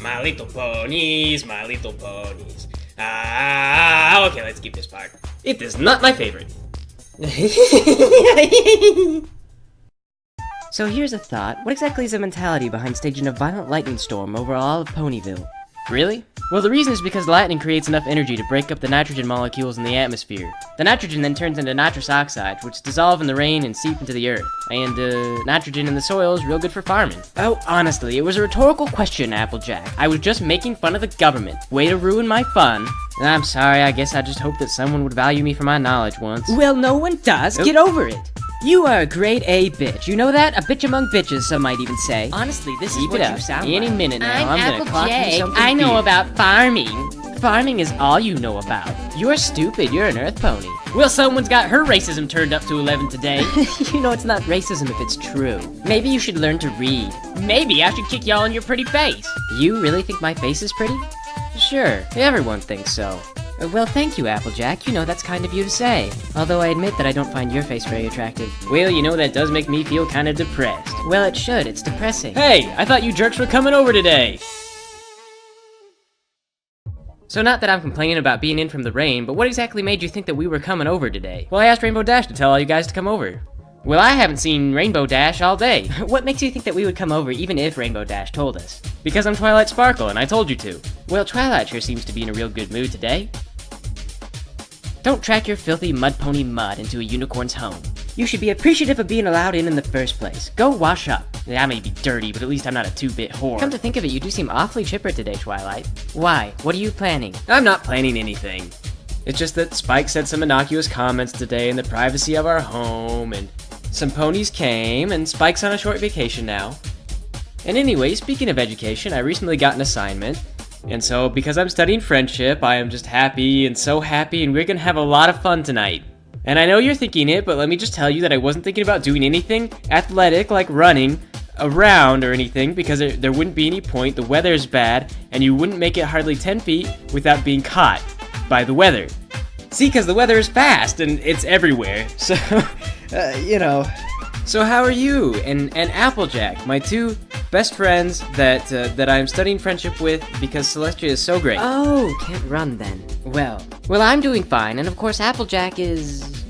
My little ponies, my little ponies. Ah, okay, let's keep this part. It is not my favorite. So here's a thought. What exactly is the mentality behind staging a violent lightning storm over all of Ponyville? Really? Well, the reason is because lightning creates enough energy to break up the nitrogen molecules in the atmosphere. The nitrogen then turns into nitrous oxides, which dissolve in the rain and seep into the earth. And, nitrogen in the soil is real good for farming. Oh, honestly, it was a rhetorical question, Applejack. I was just making fun of the government. Way to ruin my fun. I'm sorry, I guess I just hoped that someone would value me for my knowledge once. Well, no one does. Get over it. You are a grade A bitch. You know that? A bitch among bitches, some might even say. Honestly, this is what you sound like. Any minute now, I'm gonna clock you something. I know about farming. Farming is all you know about. You're stupid, you're an earth pony. Well, someone's got her racism turned up to 11 today. You know it's not racism if it's true. Maybe you should learn to read. Maybe I should kick y'all in your pretty face. You really think my face is pretty? Sure, everyone thinks so. Well, thank you, Applejack. You know, that's kind of you to say. Although I admit that I don't find your face very attractive. Well, you know, that does make me feel kind of depressed. Well, it should. It's depressing. Hey, I thought you jerks were coming over today. So not that I'm complaining about being in from the rain, but what exactly made you think that we were coming over today? Well, I asked Rainbow Dash to tell all you guys to come over. Well, I haven't seen Rainbow Dash all day. What makes you think that we would come over even if Rainbow Dash told us? Because I'm Twilight Sparkle, and I told you to. Well, Twilight sure seems to be in a real good mood today. Don't track your filthy mud pony mud into a unicorn's home. You should be appreciative of being allowed in the first place. Go wash up. Yeah, I may be dirty, but at least I'm not a 2-bit whore. Come to think of it, you do seem awfully chipper today, Twilight. Why? What are you planning? I'm not planning anything. It's just that Spike said some innocuous comments today in the privacy of our home, and some ponies came, and Spike's on a short vacation now. And anyway, speaking of education, I recently got an assignment. And so, because I'm studying friendship, I am just happy, and so happy, and we're gonna have a lot of fun tonight. And I know you're thinking it, but let me just tell you that I wasn't thinking about doing anything athletic, like running around or anything, because there wouldn't be any point, the weather's bad, and you wouldn't make it hardly 10 feet without being caught by the weather. See, because the weather is fast, and it's everywhere, so, you know. So how are you and Applejack, my two best friends that I'm studying friendship with because Celestia is so great? Oh, can't run then. Well, I'm doing fine, and of course Applejack is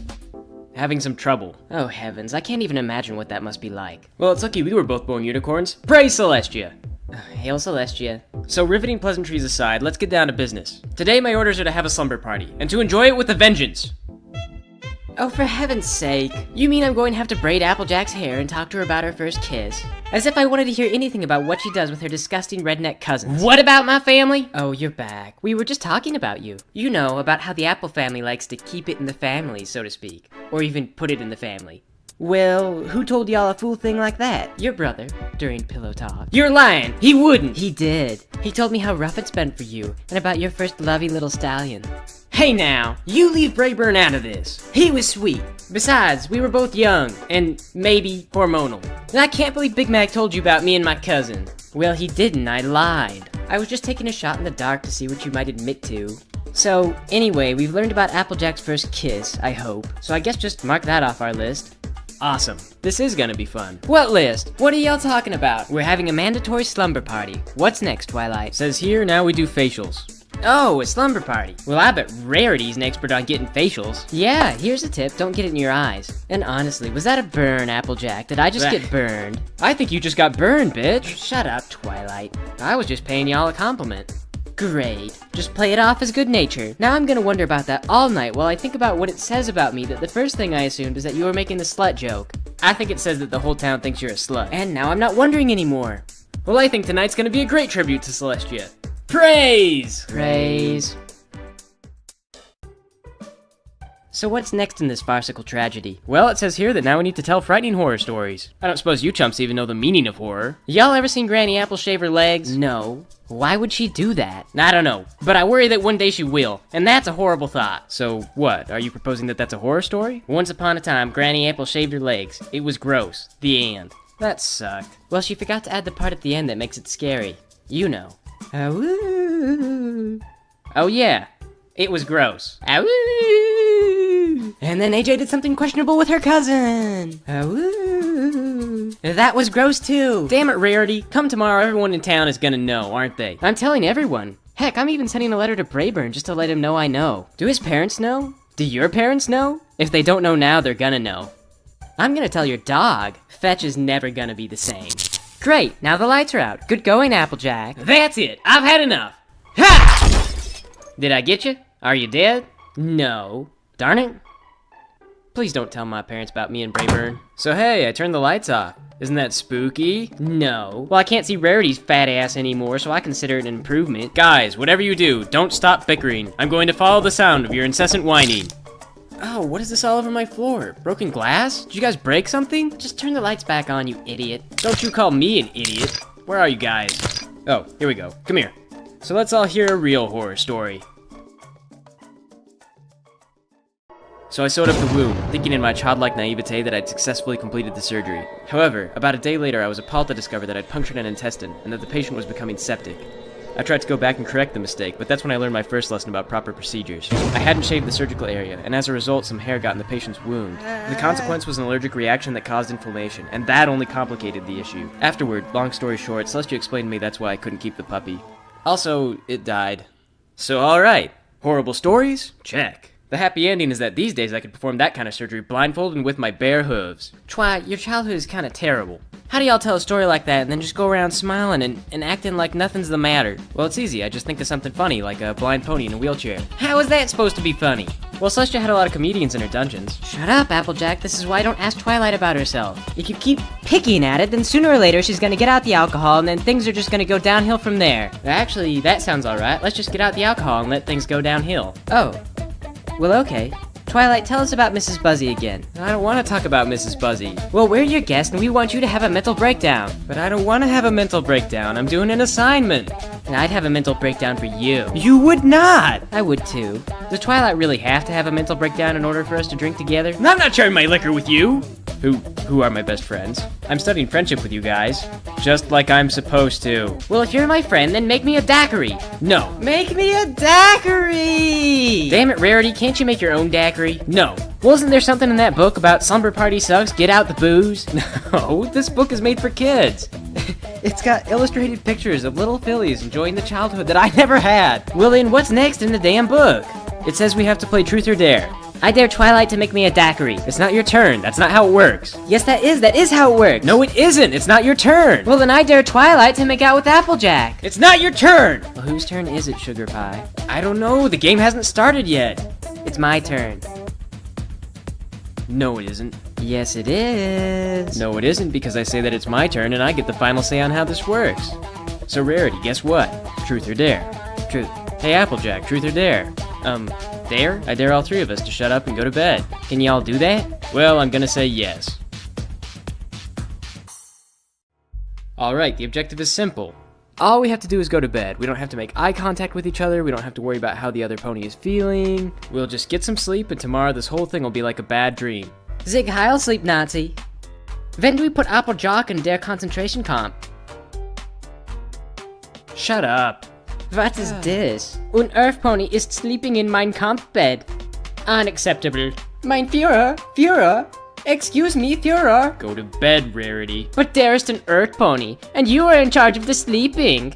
having some trouble. Oh heavens, I can't even imagine what that must be like. Well, it's lucky we were both born unicorns. Praise Celestia! Hail Celestia. So riveting pleasantries aside, let's get down to business. Today my orders are to have a slumber party, and to enjoy it with a vengeance. Oh, for heaven's sake. You mean I'm going to have to braid Applejack's hair and talk to her about her first kiss? As if I wanted to hear anything about what she does with her disgusting redneck cousins. What about my family? Oh, you're back. We were just talking about you. You know, about how the Apple family likes to keep it in the family, so to speak. Or even put it in the family. Well, who told y'all a fool thing like that? Your brother, during pillow talk. You're lying! He wouldn't! He did. He told me how rough it's been for you, and about your first lovey little stallion. Hey now, you leave Brayburn out of this. He was sweet. Besides, we were both young, and maybe hormonal. And I can't believe Big Mac told you about me and my cousin. Well, he didn't, I lied. I was just taking a shot in the dark to see what you might admit to. So, anyway, we've learned about Applejack's first kiss, I hope. So I guess just mark that off our list. Awesome. This is gonna be fun. What list? What are y'all talking about? We're having a mandatory slumber party. What's next, Twilight? Says here, now we do facials. Oh, a slumber party. Well, I bet Rarity's an expert on getting facials. Yeah, here's a tip, don't get it in your eyes. And honestly, was that a burn, Applejack? Did I just get burned? I think you just got burned, bitch. Shut up, Twilight. I was just paying y'all a compliment. Great. Just play it off as good nature. Now I'm gonna wonder about that all night while I think about what it says about me that the first thing I assumed is that you were making the slut joke. I think it says that the whole town thinks you're a slut. And now I'm not wondering anymore. Well, I think tonight's gonna be a great tribute to Celestia. Praise! Praise. So what's next in this farcical tragedy? Well, it says here that now we need to tell frightening horror stories. I don't suppose you chumps even know the meaning of horror. Y'all ever seen Granny Apple shave her legs? No. Why would she do that? I don't know, but I worry that one day she will, and that's a horrible thought. So what, are you proposing that that's a horror story? Once upon a time, Granny Apple shaved her legs. It was gross. The end. That sucked. Well, she forgot to add the part at the end that makes it scary. You know. Awoo. Oh yeah, it was gross. Awoo. And then AJ did something questionable with her cousin. Awoo. That was gross too. Damn it, Rarity. Come tomorrow, everyone in town is gonna know, aren't they? I'm telling everyone. Heck, I'm even sending a letter to Brayburn just to let him know I know. Do his parents know? Do your parents know? If they don't know now, they're gonna know. I'm gonna tell your dog. Fetch is never gonna be the same. Great, now the lights are out. Good going, Applejack. That's it. I've had enough. Ha! Did I get you? Are you dead? No. Darn it. Please don't tell my parents about me and Brayburn. So hey, I turned the lights off. Isn't that spooky? No. Well, I can't see Rarity's fat ass anymore, so I consider it an improvement. Guys, whatever you do, don't stop bickering. I'm going to follow the sound of your incessant whining. Oh, what is this all over my floor? Broken glass? Did you guys break something? Just turn the lights back on, you idiot. Don't you call me an idiot. Where are you guys? Oh, here we go. Come here. So let's all hear a real horror story. So I sewed up the wound, thinking in my childlike naivete that I'd successfully completed the surgery. However, about a day later I was appalled to discover that I'd punctured an intestine and that the patient was becoming septic. I tried to go back and correct the mistake, but that's when I learned my first lesson about proper procedures. I hadn't shaved the surgical area, and as a result some hair got in the patient's wound. The consequence was an allergic reaction that caused inflammation, and that only complicated the issue. Afterward, long story short, Celestia explained to me that's why I couldn't keep the puppy. Also, it died. So alright, horrible stories? Check. The happy ending is that these days I could perform that kind of surgery blindfolded and with my bare hooves. Twi, your childhood is kinda terrible. How do y'all tell a story like that and then just go around smiling and acting like nothing's the matter? Well, it's easy. I just think of something funny, like a blind pony in a wheelchair. How is that supposed to be funny? Well, Celestia had a lot of comedians in her dungeons. Shut up, Applejack. This is why I don't ask Twilight about herself. If you keep picking at it, then sooner or later she's gonna get out the alcohol and then things are just gonna go downhill from there. Actually, that sounds alright. Let's just get out the alcohol and let things go downhill. Oh. Well, okay. Twilight, tell us about Mrs. Buzzy again. I don't want to talk about Mrs. Buzzy. Well, we're your guest and we want you to have a mental breakdown. But I don't want to have a mental breakdown. I'm doing an assignment. And I'd have a mental breakdown for you. You would not! I would too. Does Twilight really have to have a mental breakdown in order for us to drink together? I'm not sharing my liquor with you! Who are my best friends? I'm studying friendship with you guys. Just like I'm supposed to. Well, if you're my friend, then make me a daiquiri. No. Make me a daiquiri! Damn it, Rarity, can't you make your own daiquiri? No. Wasn't there something in that book about slumber party sucks, get out the booze? No, this book is made for kids. It's got illustrated pictures of little fillies enjoying the childhood that I never had. Well then, what's next in the damn book? It says we have to play truth or dare. I dare Twilight to make me a daiquiri. It's not your turn. That's not how it works. Yes, that is how it works. No, it isn't. It's not your turn. Well, then I dare Twilight to make out with Applejack. It's not your turn. Well, whose turn is it, Sugar Pie? I don't know. The game hasn't started yet. It's my turn. No, it isn't. Yes, it is. No, it isn't, because I say that it's my turn and I get the final say on how this works. So, Rarity, guess what? Truth or dare? Truth. Hey, Applejack, truth or dare? Dare? I dare all three of us to shut up and go to bed. Can y'all do that? Well, I'm gonna say yes. Alright, the objective is simple. All we have to do is go to bed. We don't have to make eye contact with each other. We don't have to worry about how the other pony is feeling. We'll just get some sleep, and tomorrow this whole thing will be like a bad dream. Zig Heil, sleep Nazi. When do we put Applejack in der concentration camp? Shut up. What is this? Ein Earth Pony ist sleeping in mein Kampfbed. Unacceptable. Mein Führer. Excuse me, Führer. Go to bed, Rarity. But there is an Earth Pony, and you are in charge of the sleeping.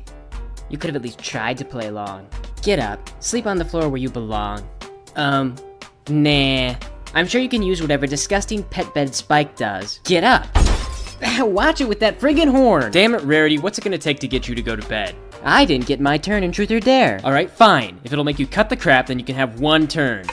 You could have at least tried to play along. Get up. Sleep on the floor where you belong. Nah. I'm sure you can use whatever disgusting pet bed Spike does. Get up. Watch it with that friggin' horn. Damn it, Rarity, what's it gonna take to get you to go to bed? I didn't get my turn in Truth or Dare. Alright, fine. If it'll make you cut the crap, then you can have one turn.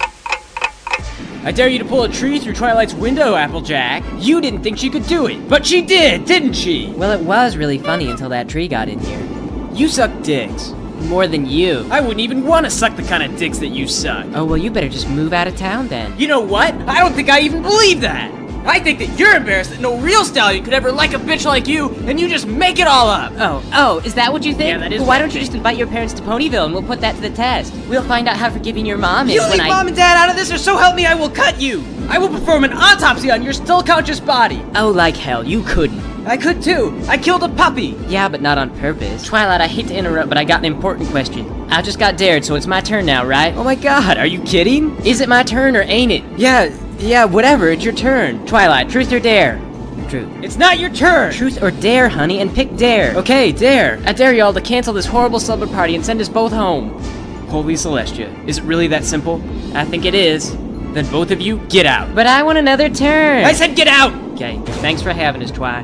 I dare you to pull a tree through Twilight's window, Applejack. You didn't think she could do it, but she did, didn't she? Well, it was really funny until that tree got in here. You suck dicks. More than you. I wouldn't even want to suck the kind of dicks that you suck. Oh, well, you better just move out of town then. You know what? I don't think I even believe that. I think that you're embarrassed that no real stallion could ever like a bitch like you, and you just make it all up. Oh, is that what you think? Yeah, that is Well, why don't you just invite your parents to Ponyville and we'll put that to the test. We'll find out how forgiving your mom is You when leave Mom and Dad out of this, or so help me, I will cut you. I will perform an autopsy on your still conscious body. Oh, like hell, you couldn't. I could too. I killed a puppy. Yeah, but not on purpose. Twilight, I hate to interrupt, but I got an important question. I just got dared, so it's my turn now, right? Oh my god, are you kidding? Is it my turn or ain't it? Yeah, whatever, it's your turn. Twilight, truth or dare? truth. It's not your turn! Truth or dare, honey, and pick dare. Okay, dare. I dare y'all to cancel this horrible slumber party and send us both home. Holy Celestia, is it really that simple? I think it is. Then both of you, get out. But I want another turn. I said get out! Okay, thanks for having us, Twi.